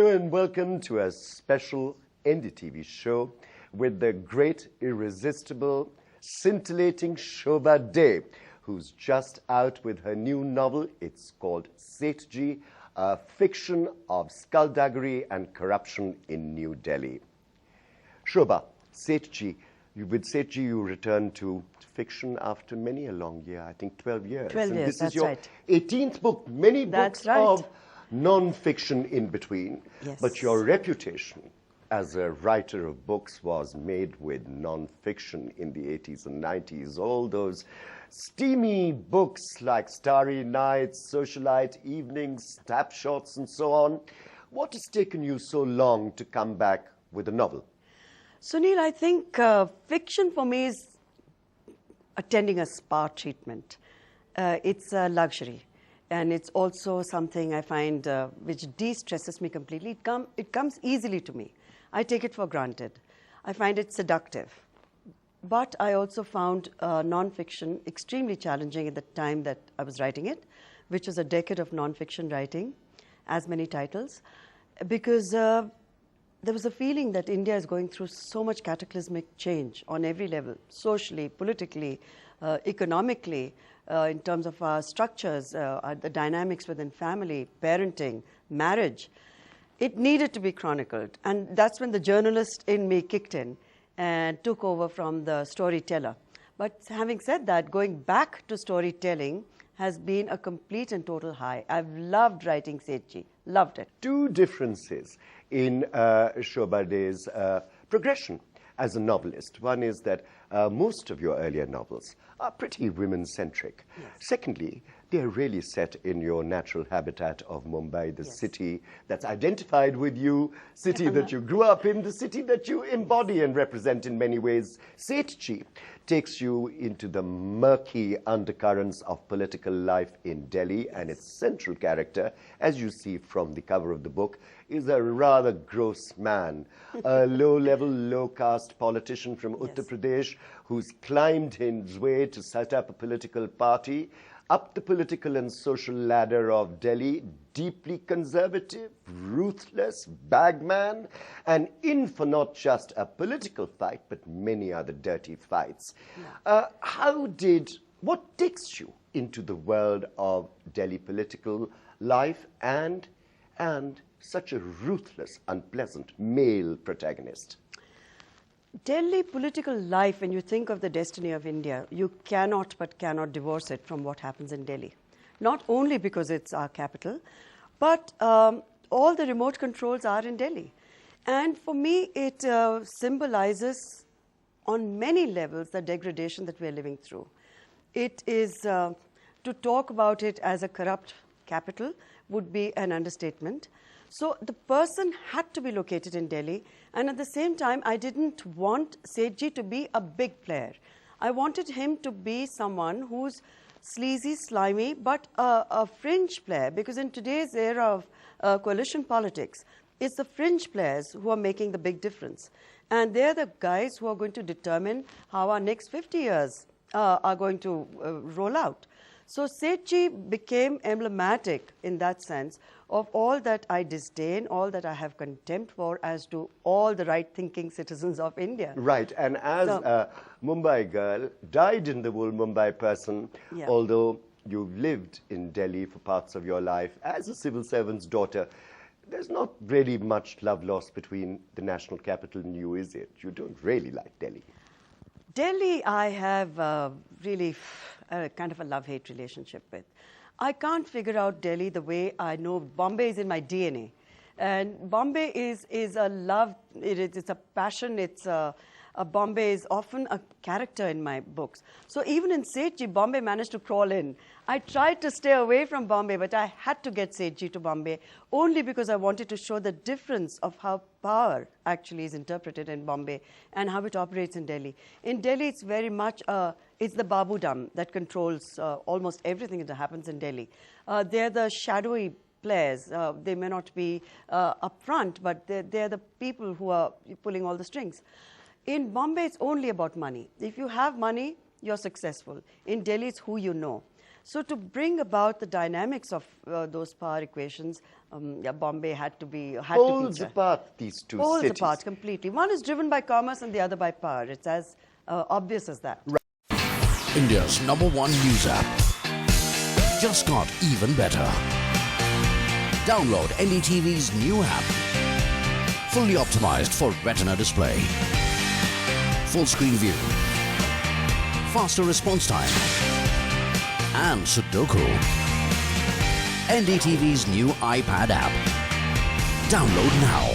Hello and welcome to a special NDTV show with the great, irresistible, scintillating Shobhaa Day, who's just out with her new novel. It's called Sethji, a fiction of skullduggery and corruption in New Delhi. Shobhaa, Sethji, with Sethji you returned to fiction after many a long year, I think 12 years. 12 and years, this that's is your right. 18th book, many That's books right. of non-fiction in between. Yes. But your reputation as a writer of books was made with non-fiction in the 80s and 90s. All those steamy books like Starry Nights, Socialite Evenings, Snapshots, and so on. What has taken you so long to come back with a novel? Sunil, I think fiction for me is attending a spa treatment. It's a luxury. And it's also something I find which de-stresses me completely. It comes easily to me. I take it for granted. I find it seductive. But I also found non-fiction extremely challenging at the time that I was writing it, which was a decade of non-fiction writing, as many titles, because there was a feeling that India is going through so much cataclysmic change on every level, socially, politically, economically, in terms of our structures, the dynamics within family, parenting, marriage. It needed to be chronicled. And that's when the journalist in me kicked in and took over from the storyteller. But having said that, going back to storytelling has been a complete and total high. I've loved writing Sethji, loved it. Two differences in Shobhaa Day's progression as a novelist. One is that most of your earlier novels are pretty women-centric. Yes. Secondly, they're really set in your natural habitat of Mumbai, the Yes. city that's identified with you, city that you grew up in, the city that you embody and represent in many ways. Sethji takes you into the murky undercurrents of political life in Delhi, and its central character, as you see from the cover of the book, is a rather gross man, a low-level, low-caste politician from Uttar Pradesh who's climbed his way to set up a political party, up the political and social ladder of Delhi, deeply conservative, ruthless, bagman, and in for not just a political fight, but many other dirty fights. What takes you into the world of Delhi political life and such a ruthless, unpleasant male protagonist? Delhi political life, when you think of the destiny of India, you cannot divorce it from what happens in Delhi. Not only because it's our capital, but all the remote controls are in Delhi. And for me, it symbolizes on many levels the degradation that we're living through. It is, to talk about it as a corrupt capital would be an understatement. So the person had to be located in Delhi, and at the same time, I didn't want Sethji to be a big player. I wanted him to be someone who's sleazy, slimy, but a fringe player, because in today's era of coalition politics, it's the fringe players who are making the big difference. And they're the guys who are going to determine how our next 50 years are going to roll out. So Sethji became emblematic in that sense of all that I disdain, all that I have contempt for, as do all the right-thinking citizens of India. Right, and as a Mumbai girl, dyed-in-the-wool Mumbai person, although you've lived in Delhi for parts of your life as a civil servant's daughter, there's not really much love lost between the national capital and you, is it? You don't really like Delhi. Delhi, I have really kind of a love-hate relationship with. I can't figure out Delhi the way I know Bombay is in my DNA. And Bombay is a love, it's a passion, Bombay is often a character in my books. So even in Sethji, Bombay managed to crawl in. I tried to stay away from Bombay, but I had to get Sethji to Bombay only because I wanted to show the difference of how power actually is interpreted in Bombay and how it operates in Delhi. In Delhi, it's very much, it's the Babudam that controls almost everything that happens in Delhi. They're the shadowy players. They may not be up front, but they're the people who are pulling all the strings. In Bombay, it's only about money. If you have money, you're successful. In Delhi, it's who you know. So to bring about the dynamics of those power equations, Bombay had to Poles feature. apart these two Poles cities. apart completely. One is driven by commerce and the other by power. It's as obvious as that. India's #1 news app. Just got even better. Download NDTV's new app. Fully optimized for retina display. Full screen view. Faster response time. And Sudoku. NDTV's new iPad app. Download now.